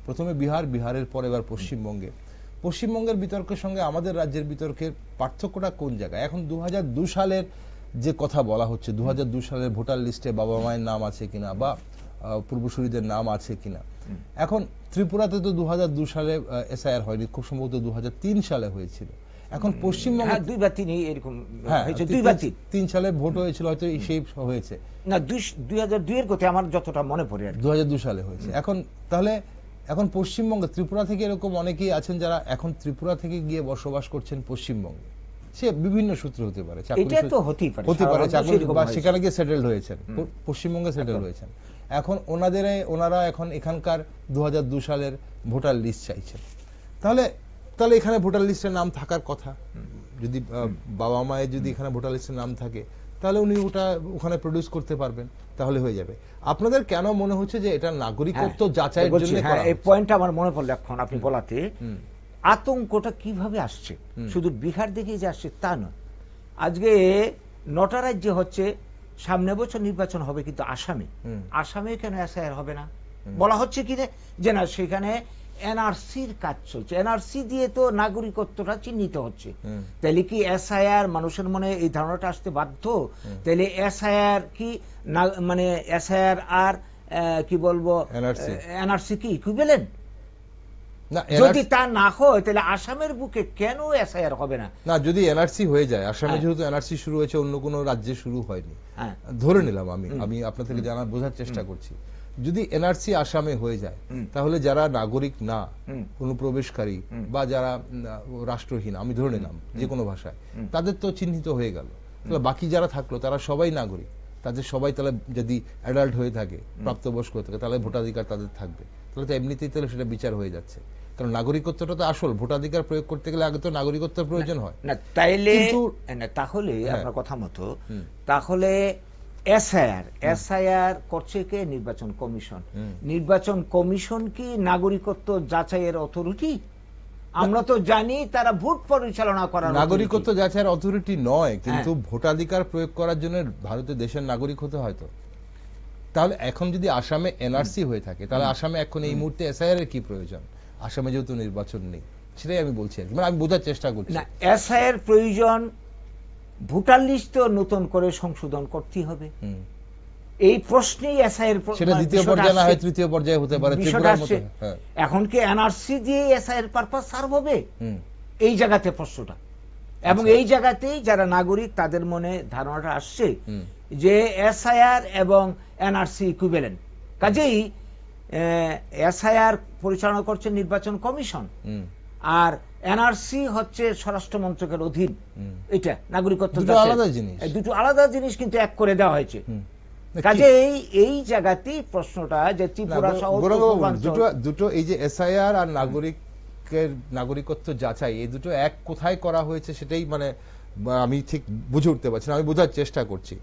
প্রথমে বিহারের পর এবার পশ্চিমবঙ্গের বিতর্কের সঙ্গে আমাদের রাজ্যের বিতর্কের পার্থক্যটা কোন জায়গায়? এখন 2002 সালের যে কথা বলা হচ্ছে, 2002 সালের ভোটার লিস্টে বাবা মায়ের নাম আছে কিনা বা পূর্বসূরীদের নাম আছে কিনা। এখন ত্রিপুরাতে তো 2002 সালে এসআইআর হয়নি, খুব সম্ভবত 2003 সালে হয়েছিল। এখন পশ্চিমবঙ্গে 2 বা 3 এরকম হয়েছে, 2 বা 3 সালে ভোট হয়েছিল, হয়তো সেই হয়েছে না, 2002 এর কথা আমার যতটা মনে পড়ে, 2002 সালে হয়েছে। এখন পশ্চিমবঙ্গে, ত্রিপুরা থেকে এরকম অনেকেই আছেন যারা এখন ত্রিপুরা থেকে গিয়ে বসবাস করছেন পশ্চিমবঙ্গে। সে বিভিন্ন সূত্রে হতে পারে, চাকরি বা সেখানে গিয়ে সেটেলড হয়েছেন, পশ্চিমবঙ্গে সেটেল হয়েছেন। এখন ওনারা এখন এখানকার 2002 সালের ভোটার লিস্ট চাইছেন। তাহলে এখানে ভোটার লিস্টের নাম থাকার কথা। যদি বাবা মায়ের যদি এখানে ভোটার লিস্টের নাম থাকে, তাহলে উনি ওটা ওখানে প্রডিউস করতে পারবেন, তাহলে হয়ে যাবে। আপনাদের কেন মনে হচ্ছে যে এটা নাগরিকত্ব যাচাইয়ের জন্য করা হচ্ছে? এই পয়েন্টটা আমার মনে পড়লো এখন আপনি বলাতে। আতঙ্কটা কিভাবে আসছে, শুধু বিহার দিকে যে আসছে তা নয়। আজকে 9টা রাজ্যে হচ্ছে, সামনে বছর নির্বাচন হবে, কিন্তু আসামে কেন এসআইআর হবে না? বলা হচ্ছে কি যে না, সেখানে এনআরসির কাজ চলছে, এনআরসি দিয়ে তো নাগরিকত্বটা চিহ্নিত হচ্ছে। তাহলে কি এসআইআর, মানুষের মনে এই ধারণাটা আসতে বাধ্য, তাহলে এসআইআর কি মানে এসআইআর আর কি বলবো এনআরসি কি ইকুইভ্যালেন্ট? যদি তা না হয়, তাহলে আসামের বুকে কেন এসআইআর হবে না? যদি এনআরসি হয়ে যায়, আসামে যেহেতু এনআরসি শুরু হয়েছে, অন্য কোনো রাজ্যে শুরু হয়নি, ধরে নিলাম, আমি আপনার থেকে জানার বোঝার চেষ্টা করছি। যদি এনআরসি আসামে হয়ে যায়, তাহলে যারা নাগরিক না, অনুপ্রবেশকারী বা যারা রাষ্ট্রহীন, আমি ধরে নিলাম যে কোনো ভাষায়, তাদের তো চিহ্নিত হয়ে গেল। তাহলে বাকি যারা থাকলো তারা সবাই নাগরিক, তাদের সবাই তাহলে যদি অ্যাডাল্ট হয়ে থাকে, প্রাপ্তবয়স্ক হয়ে থাকে, তাহলে ভোটাধিকার তাদের থাকবে। তাহলে তো এমনিতেই তাহলে সেটা বিচার হয়ে যাচ্ছে। কারণ নাগরিকত্বটা তো আসল, ভোটাধিকার প্রয়োগ করতে গেলে আগে তো নাগরিকত্বের প্রয়োজন হয় না। তাহলে আপনার কথা মতো, তাহলে এসআইআর করছে কে? নির্বাচন কমিশন। নির্বাচন কমিশন কি নাগরিকত্ব যাচাইয়ের অথরিটি? আমরা তো জানি তারা ভোট পরিচালনা করার নাগরিকত্ব যাচাইয়ের অথরিটি নয়, কিন্তু ভোটাধিকার প্রয়োগ করার জন্য ভারতের দেশের নাগরিক হতে হয়। তো তাহলে এখন যদি আসামে এনআরসি হয়ে থাকে, তাহলে আসামে এখন এই মুহূর্তে এসআইআর এর কি প্রয়োজন? আসামে যেহেতু নির্বাচন নেই, সেটাই আমি বলছি আর কি, মানে আমি বোঝার চেষ্টা করছি। না, এসআইআর প্রয়োজন, ভোটার লিস্ট নতুন করে সংশোধন করতে হবে, এই প্রশ্নেই এসআইআর সেটা দ্বিতীয় পর্যায়ে না হয় তৃতীয় পর্যায়ে হতে পারে। এখন কি এনআরসি দিয়ে এসআইআর পারপাস সার্ভ হবে? এই জায়গাতে প্রশ্নটা। এবং এই জায়গাতেই যারা নাগরিক, তাদের মনে ধারণাটা আসছে যে এসআইআর এবং এনআরসি ইকুইভ্যালেন্ট। কাজেই এসআইআর পরিচালনা করছে নির্বাচন কমিশন, আর এনআরসি হচ্ছে স্বরাষ্ট্র মন্ত্রকের অধীন। এটা নাগরিকত্ব দুটো আলাদা জিনিস, কিন্তু এক করে দেওয়া হয়েছে। কাজেই এই জায়গাতেই প্রশ্নটা যে ত্রিপুরা সহ দুটো, এই যে এসআইআর আর নাগরিকত্ব যাচাই, এই দুটো এক কোথায় করা হয়েছে সেটাই মানে আমি ঠিক বুঝে উঠতে পারছি না, আমি বোঝার চেষ্টা করছি।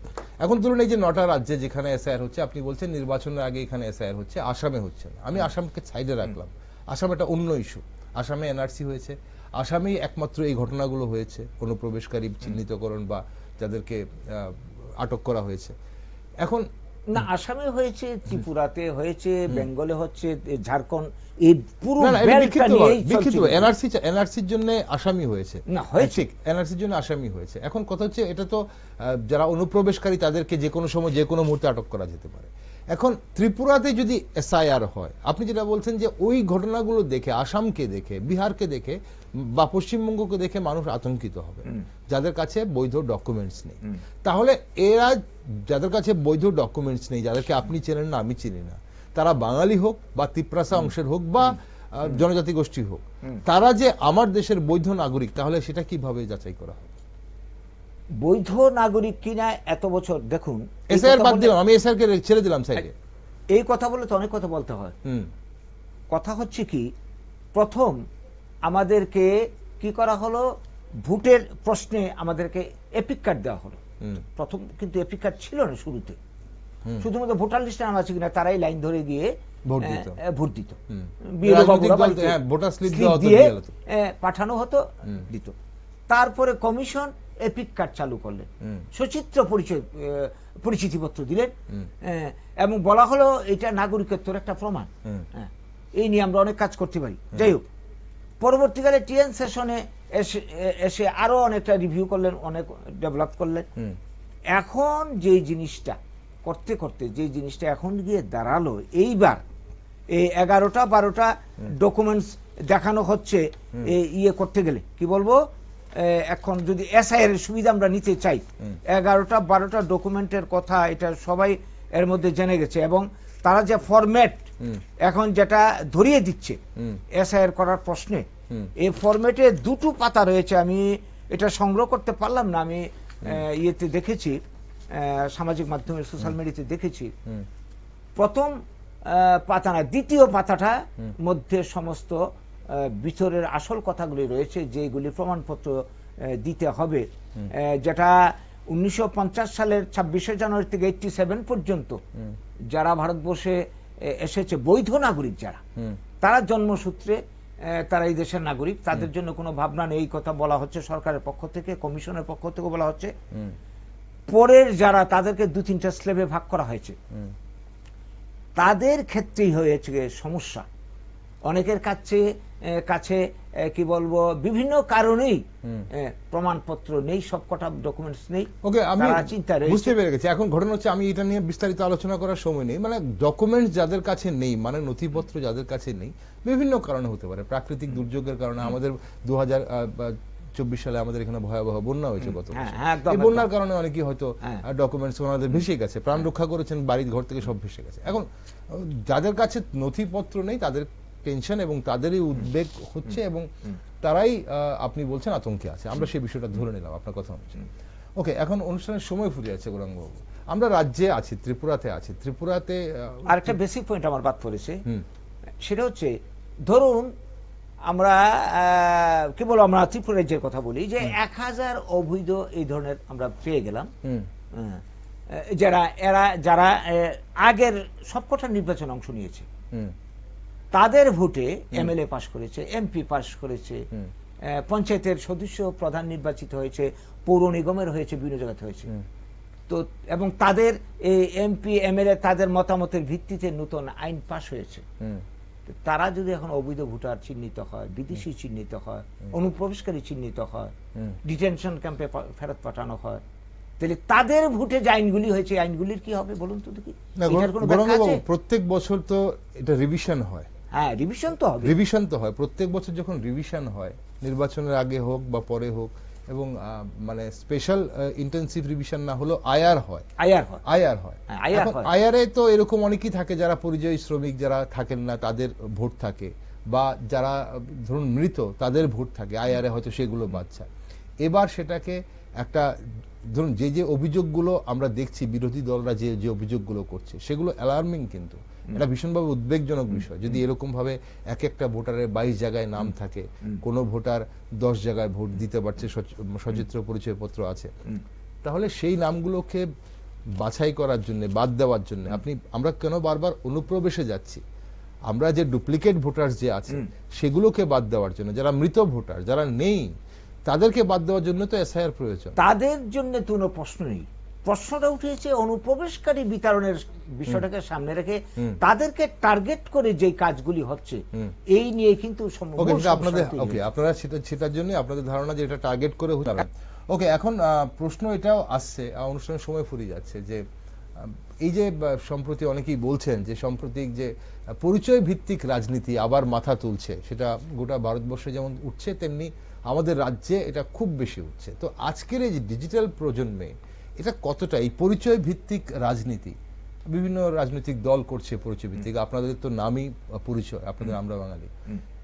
এখন ধরুন এই যে 9টা রাজ্যে যেখানে এসআইআর হচ্ছে, আপনি বলছেন নির্বাচনের আগে এখানে এসআইআর হচ্ছে, আসামে হচ্ছে না। আমি আসামকে সাইডে রাখলাম, আসাম একটা অন্য ইস্যু। আসামে এনআরসি হয়েছে, আসামেই একমাত্র এই ঘটনাগুলো হয়েছে, অনুপ্রবেশকারী চিহ্নিতকরণ বা যাদেরকে আটক করা হয়েছে। এখন না, আসামে হয়েছে, ত্রিপুরাতে হয়েছে, বেঙ্গলে হচ্ছে, ঝাড়খণ্ড, এই পুরো এনআরসির জন্য আসামি হয়েছে না, হয়েছে ঠিক, এনআরসির জন্য আসামি হয়েছে। এখন কথা হচ্ছে এটা তো যারা অনুপ্রবেশকারী তাদেরকে যে কোনো সময় যে কোনো মুহূর্তে আটক করা যেতে পারে। এখন ত্রিপুরাতে যদি এসআইআর হয়, আপনি যেটা বলছেন যে ওই ঘটনাগুলো দেখে, আসামকে দেখে, বিহারকে দেখে বা পশ্চিমবঙ্গকে দেখে মানুষ আতঙ্কিত হবে যাদের কাছে বৈধ ডকুমেন্টস নেই। তাহলে এরা যাদের কাছে বৈধ ডকুমেন্টস নেই, যাদেরকে আপনি চেনেন না, আমি চিনি না, তারা বাঙালি হোক বা তিপ্রাসা অংশের হোক বা জনজাতি গোষ্ঠী হোক, তারা যে আমার দেশের বৈধ নাগরিক, তাহলে সেটা কিভাবে যাচাই করা হবে? বৈধ নাগরিক কিনা এত বছর দেখুন, এসআইআর বাদ দিলাম, আমি এসআইআর কে ছেড়ে দিলাম সাইডে। এই কথা বলে তো অনেক কথা বলতে হয়। কথা হচ্ছে কি, প্রথম আমাদেরকে কি করা হলো, ভোটের প্রশ্নে আমাদেরকে এপিক কার্ড দেওয়া হলো। প্রথম কিন্তু এপিক কার্ড ছিল না শুরুতে, শুধুমাত্র ভোটার লিস্টে নাম আছে কিনা তারাই লাইন ধরে গিয়ে ভোট দিত, পাঠানো হতো, দিত। তারপরে কমিশন এপিক কার্ড চালু করলেন, সচিত্র পরিচিতিপত্র দিলেন এবং বলা হলো এটা নাগরিকত্বের একটা প্রমাণ। এই নিয়ে আমরা অনেক কাজ করতে পারি। যাই হোক, পরবর্তীকালে টিএন সেশনে এসে আরো অনেকটা রিভিউ করলেন, অনেক ডেভেলপ করলেন। এখন যে জিনিসটা করতে করতে যে জিনিসটা এখন গিয়ে দাঁড়ালো, এইবার এই 11টা-12টা ডকুমেন্টস দেখানো হচ্ছে ইয়ে করতে গেলে, কি বলবো, এখন যদি এসআইআর এর সুবিধা আমরা নিতে চাই, 11টা-12টা ডকুমেন্টের কথা এটা সবাই এর মধ্যে জেনে গেছে। এবং তারা যে ফরম্যাট এখন যেটা ধরিয়ে দিচ্ছে এসআইআর করার প্রশ্নে, এই ফরম্যাটে 2টো পাতা রয়েছে। আমি এটা সংগ্রহ করতে পারলাম না, আমি ইয়েতে দেখেছি, সামাজিক মাধ্যমে, সোশ্যাল মিডিয়াতে দেখেছি। প্রথম পাতা না, দ্বিতীয় পাতাটা মধ্যে সমস্ত ভিতরের আসল কথাগুলি রয়েছে, যেগুলি প্রমাণপত্র দিতে হবে, যেটা 1950 সালের 26শে জানুয়ারি থেকে 87 পর্যন্ত যারা ভারতবর্ষে এসেছে বৈধ নাগরিক যারা, তারা জন্মসূত্রে তারা এই দেশের নাগরিক, তাদের জন্য কোনো ভাবনা নেই, এই কথা বলা হচ্ছে সরকারের পক্ষ থেকে, কমিশনের পক্ষ থেকে বলা হচ্ছে। পরের যারা, তাদেরকে 2-3টা স্লেভে ভাগ করা হয়েছে, তাদের ক্ষেত্রেই হয়েছে সমস্যা। অনেকের কাছে কি বলবো, বিভিন্ন কারণেই প্রমাণপত্র নেই, সবকটা ডকুমেন্টস নেই। ওকে, আমি বুঝতে পেরে গেছি। এখন ঘটনা হচ্ছে, আমি এটা নিয়ে বিস্তারিত আলোচনা করার সময় নেই। মানে ডকুমেন্টস যাদের কাছে নেই, মানে নথিপত্র যাদের কাছে নেই, বিভিন্ন কারণে হতে পারে। প্রাকৃতিক দুর্যোগের কারণে, আমাদের 2024 সালে আমাদের এখানে ভয়াবহ বন্যা হয়েছে গত বছর, এই বন্যার কারণে অনেকেই হয়তো ডকুমেন্টস ওনাদের ভেসে গেছে, প্রাণ রক্ষা করেছেন, বাড়ির ঘর থেকে সব ভেসে গেছে। এখন যাদের কাছে নথিপত্র নেই তাদের টেনশন এবং তাদেরই উদ্বেগ হচ্ছে, এবং তারাই আপনি বলছেন আতঙ্কে আছে। আমরা সেই বিষয়টা ধরে নিলাম, আপনার কথা হচ্ছে। ওকে, এখন অনুষ্ঠানের সময় ফুরিয়ে যাচ্ছে গৌরাঙ্গবাবু। আমরা রাজ্যে আছি, ত্রিপুরাতে আছি। ত্রিপুরাতে আরেকটা বেসিক পয়েন্ট আমার বাদ পড়েছে, সেটা হচ্ছে, ধরুন আমরা কি বলবো, আমরা ত্রিপুরা রাজ্যের কথা বলি, যে 1000 অবৈধ এই ধরনের আমরা পেয়ে গেলাম, যারা আগের সবকটা নির্বাচনে অংশ নিয়েছে, তাদের ভোটে এমএলএ পাশ করেছে, এমপি পাশ করেছে, পঞ্চায়েতের সদস্য প্রধান নির্বাচিত হয়েছে, পৌর নিগমের হয়েছে, বিভিন্ন জায়গাতে হয়েছে। তো এবং তাদের এই এমপি এমএলএ তাদের মতামতের ভিত্তিতে নতুন আইন পাশ হয়েছে। তারা যদি এখন অবৈধ ভোটার চিহ্নিত হয়, বিদেশি চিহ্নিত হয়, অনুপ্রবেশকারী চিহ্নিত হয়, ডিটেনশন ক্যাম্পে ফেরত পাঠানো হয়, তাহলে তাদের ভোটে যে আইনগুলি হয়েছে, আইনগুলির কি হবে বলুন তো দেখি। প্রত্যেক বছর তো এটা রিভিশন হয়। হ্যাঁ, রিভিশন তো হবে, রিভিশন তো হয় প্রত্যেক বছর। যখন রিভিশন হয়, নির্বাচনের আগে হোক বা পরে হোক, এবং মানে স্পেশাল ইন্টেনসিভ রিভিশন না হলো আইআর হয়। আইআর এ তো এরকম অনেকেই থাকে যারা পরিযায়ী শ্রমিক, যারা থাকেন না তাদের ভোট থাকে, বা যারা ধরুন মৃত তাদের ভোট থাকে আইআর এ, হয়তো সেগুলো বাচ্চা। এবার সেটাকে একটা, ধরুন যে অভিযোগগুলো আমরা দেখছি বিরোধী দলরা যে অভিযোগগুলো করছে, সেগুলো অ্যালার্মিং, কিন্তু এটা ভীষণভাবে উদ্বেগজনক বিষয়। যদি এরকম ভাবে এক একটা ভোটারের 22 জায়গায় নাম থাকে, কোন ভোটার 10 জায়গায় ভোট দিতে পারছে, সচিত্র পরিচয়পত্র আছে, তাহলে সেই নামগুলোকে বাছাই করার জন্য, বাদ দেওয়ার জন্য আমরা কেন বারবার অনুপ্রবেশে যাচ্ছি? আমরা যে ডুপ্লিকেট ভোটার যে আছে সেগুলোকে বাদ দেওয়ার জন্য, যারা মৃত ভোটার, যারা নেই, তাদেরকে বাদ দেওয়ার জন্য তো এসআইআর প্রয়োজন। তাদের জন্য তো কোনো প্রশ্ন নেই, প্রশ্নটা উঠেছে অনুপ্রবেশকারী বিতরণের বিষয়টাকে সামনে রেখে তাদেরকে টার্গেট করে যে কাজগুলি হচ্ছে এই নিয়ে কিন্তু আপনারা সেটার জন্য আপনাদের ধারণা যে এটা টার্গেট করে হচ্ছে। ওকে, এখন প্রশ্ন এটাও আসছে, অনুষ্ঠানের সময় ফুরিয়ে যাচ্ছে, যে এই যে সম্প্রতি অনেকেই বলছেন যে সম্প্রতি যে পরিচয় ভিত্তিক রাজনীতি আবার মাথা তুলছে, সেটা গোটা ভারতবর্ষে যেমন উঠছে তেমনি আমাদের রাজ্যে এটা খুব বেশি উঠছে। তো আজকের এই যে ডিজিটাল প্রজন্মে এটা কতটা এই পরিচয় ভিত্তিক রাজনীতি, বিভিন্ন রাজনৈতিক দল করছে পরিচয় ভিত্তিক, আপনাদের তো নামই পরিচয়, আপনাদের আমরা বাঙালি।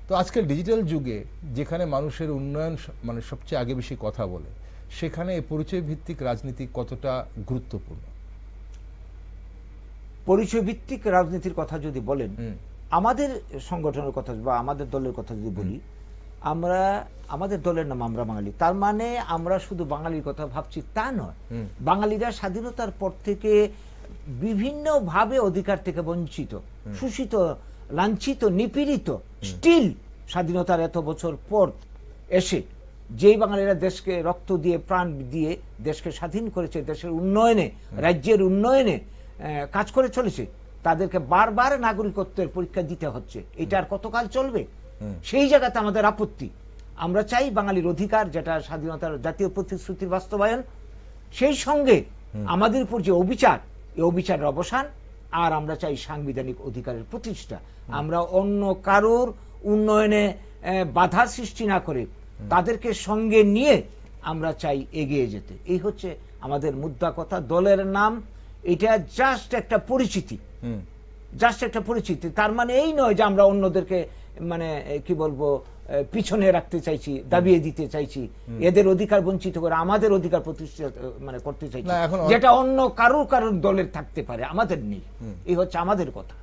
তো আজকের ডিজিটাল যুগে যেখানে মানুষের উন্নয়ন মানে সবচেয়ে আগে বেশি কথা বলে, সেখানে এই পরিচয় ভিত্তিক রাজনীতি কতটা গুরুত্বপূর্ণ? পরিচয় ভিত্তিক রাজনীতির কথা যদি বলেন, আমাদের সংগঠনের কথা বা আমাদের দলের কথা যদি বলি, আমরা আমাদের দলের নাম আমরা বাঙালি, তার মানে আমরা শুধু বাঙালির কথা ভাবছি তা নয়। বাঙালিরা স্বাধীনতার পর থেকে বিভিন্ন ভাবে অধিকার থেকে বঞ্চিত, শোষিত, লাঞ্ছিত, নিপীড়িত, স্টিল স্বাধীনতার এত বছর পর এসে যেই বাঙালিরা দেশকে রক্ত দিয়ে প্রাণ দিয়ে দেশকে স্বাধীন করেছে, দেশের উন্নয়নে, রাজ্যের উন্নয়নে কাজ করে চলেছে, তাদেরকে বারবার নাগরিকত্বের পরীক্ষা দিতে হচ্ছে। এটা আর কতকাল চলবে? সেই জায়গাতে আমাদের আপত্তি। আমরা চাই বাঙালির অধিকার, যেটা স্বাধীনতার জাতীয় প্রতিশ্রুতির বাস্তবায়ন, সেই সঙ্গে আমাদের উপর যে অবিচার, এই অবিচারের অবসান, আর আমরা চাই সাংবিধানিক অধিকারের প্রতিষ্ঠা। আমরা অন্য কারোর উন্নয়নে বাধা সৃষ্টি না করে তাদেরকে সঙ্গে নিয়ে আমরা চাই এগিয়ে যেতে। এই হচ্ছে আমাদের মুদ্রা কথা। দলের নাম এটা জাস্ট একটা পরিচিতি, জাস্ট একটা পরিচিতি। তার মানে এই নয় যে আমরা অন্যদেরকে মানে কি বলবো পিছনে রাখতে চাইছি, দাবিয়ে দিতে চাইছি, এদের অধিকার বঞ্চিত করে আমাদের অধিকার প্রতিষ্ঠা মানে করতে চাইছি, যেটা অন্য কারোর দলের থাকতে পারে, আমাদের নেই। এই হচ্ছে আমাদের কথা।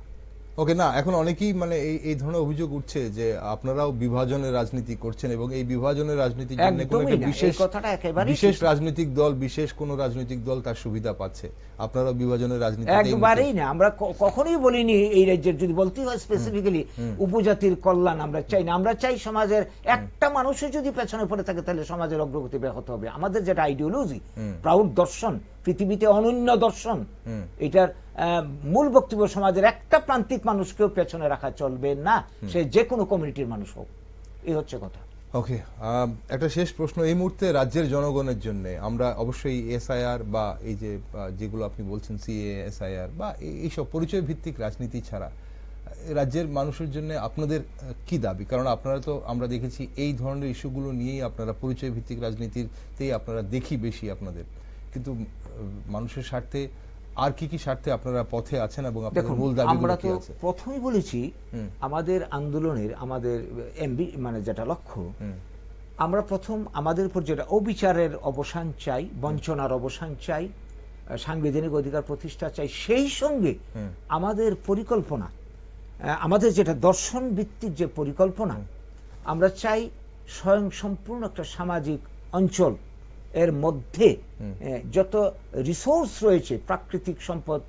ওকে, না এখন অনেকেই মানে এই ধরনের অভিযোগ উঠছে যে আপনারাও বিভাজনের রাজনীতি করছেন এবং এই বিভাজনের রাজনীতির জন্য কোনো একটা বিশেষ রাজনৈতিক দল, বিশেষ কোন রাজনৈতিক দল তার সুবিধা পাচ্ছে, আপনারাও বিভাজনের রাজনীতি একবারেই না। আমরা কখনোই বলিনি এই রাজ্যের, যদি বলতে হয় স্পেসিফিক্যালি উপজাতির কল্যাণ আমরা চাই না। আমরা চাই সমাজের একটা মানুষের যদি পেছনে পড়ে থাকে তাহলে সমাজের অগ্রগতি ব্যাহত হবে। আমাদের যেটা আইডিওলজি, প্রাউড দর্শন, পৃথিবীতে অনন্য দর্শন, এটার মূল বক্তব্য সমাজের একটা প্রান্তিক মানুষকেও পেছনে রাখা চলবে না, সে যে কোনো কমিউনিটির মানুষ হোক। এই হচ্ছে কথা। ওকে, একটা শেষ প্রশ্ন এই মুহূর্তে রাজ্যের জনগণের জন্য, আমরা অবশ্যই এসআইআর বা এই যে যেগুলো আপনি বলছেন সিএ, এসআইআর বা এইসব পরিচয় ভিত্তিক রাজনীতি ছাড়া রাজ্যের মানুষের জন্য আপনাদের কি দাবি? কারণ আপনারা তো আমরা দেখেছি এই ধরনের ইস্যুগুলো নিয়েই আপনারা পরিচয় ভিত্তিক রাজনীতিতেই আপনারা দেখি বেশি আপনাদের, কিন্তু মানুষের স্বার্থে আর কি কি স্বার্থে আপনারা পথে আছেন এবং আপনাদের মূল দাবিগুলো কি আছে? প্রথমেই বলেছি আমাদের আন্দোলনের, আমাদের মানে যেটা লক্ষ্য, আমরা প্রথম আমাদের উপর যেটা অবিচারের অবসান চাই, বঞ্চনার অবসান চাই, সাংবিধানিক অধিকার প্রতিষ্ঠা চাই, সেই সঙ্গে আমাদের পরিকল্পনা, আমাদের যেটা দর্শন ভিত্তিক যে পরিকল্পনা, আমরা চাই স্বয়ং সম্পূর্ণ একটা সামাজিক অঞ্চল এর মধ্যে যত রিসোর্স রয়েছে, প্রাকৃতিক সম্পদ,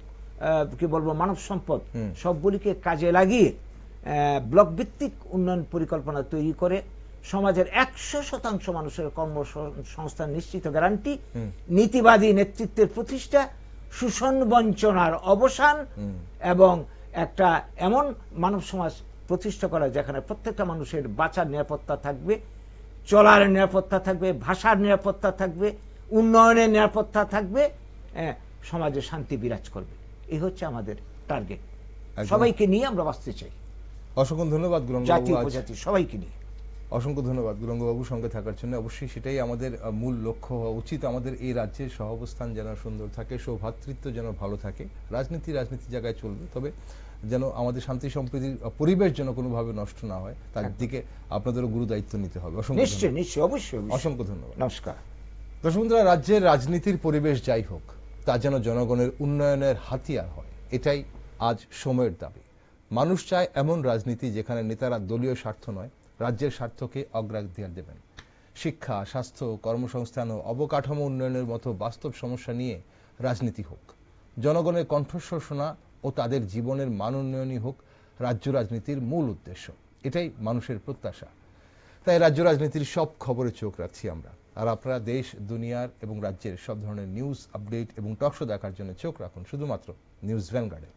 কি বলবো, মানব সম্পদ, সবগুলিকে কাজে লাগিয়ে ব্লক ভিত্তিক উন্নয়ন পরিকল্পনা তৈরি করে সমাজের 100% মানুষের কর্মসংস্থান নিশ্চিত গ্যারান্টি, নীতিবাদী নেতৃত্বের প্রতিষ্ঠা, শোষণ বঞ্চনার অবসান এবং একটা এমন মানব সমাজ প্রতিষ্ঠা করা যেখানে প্রত্যেকটা মানুষের বাঁচার নিরাপত্তা থাকবে, চলার নিরাপত্তা থাকবে, ভাষার নিরাপত্তা থাকবে, উন্নয়নের নিরাপত্তা থাকবে, সমাজে শান্তি বিরাজ করবে। এই হচ্ছে আমাদের টার্গেট। সবাইকে নিয়ে আমরা বাঁচতে চাই। অসংখ্য ধন্যবাদ গুরঙ্গবাবু, জাতি উপজাতি সবাইকে নিয়ে অসংখ্য ধন্যবাদ গুরঙ্গবাবু সঙ্গে থাকার জন্য। অবশ্যই সেটাই আমাদের মূল লক্ষ্য হওয়া উচিত, আমাদের এই রাজ্যের সহাবস্থান যেন সুন্দর থাকে, সৌভ্রাতৃত্ব যেন ভালো থাকে, রাজনীতি জায়গায় চলবে, তবে যেন আমাদের শান্তি সম্প্রীতির পরিবেশ যেন কোনোভাবে নষ্ট না হয়, তার দিকে আপনাদেরও গুরু দায়িত্ব নিতে হবে। নিশ্চয়ই নিশ্চয়ই, অবশ্যই। অসংখ্য ধন্যবাদ। নমস্কার। দর্শক বন্ধুরা, রাজ্যের রাজনীতির পরিবেশ যাই হোক, তা যেন জনগণের উন্নয়নের হাতিয়ার হয়, এটাই আজ সময়ের দাবি। মানুষ চায় এমন রাজনীতি যেখানে নেতারা দলীয় স্বার্থ নয়, রাজ্যের স্বার্থকে অগ্রাধিকার দেবেন। শিক্ষা, স্বাস্থ্য, কর্মসংস্থান ও অবকাঠামো উন্নয়নের মতো বাস্তব সমস্যা নিয়ে রাজনীতি হোক। জনগণের কণ্ঠস্বর শোনা ও তাদের জীবনের মান উন্নয়নই হোক রাজ্য রাজনীতির মূল উদ্দেশ্য। এটাই মানুষের প্রত্যাশা। তাই রাজ্য রাজনীতির সব খবরে চোখ রাখছি আমরা। আর আপনারা দেশ, দুনিয়ার এবং রাজ্যের সব ধরনের নিউজ, আপডেট এবং টক শো দেখার জন্য চোখ রাখুন শুধুমাত্র নিউজ ভ্যানগার্ডে।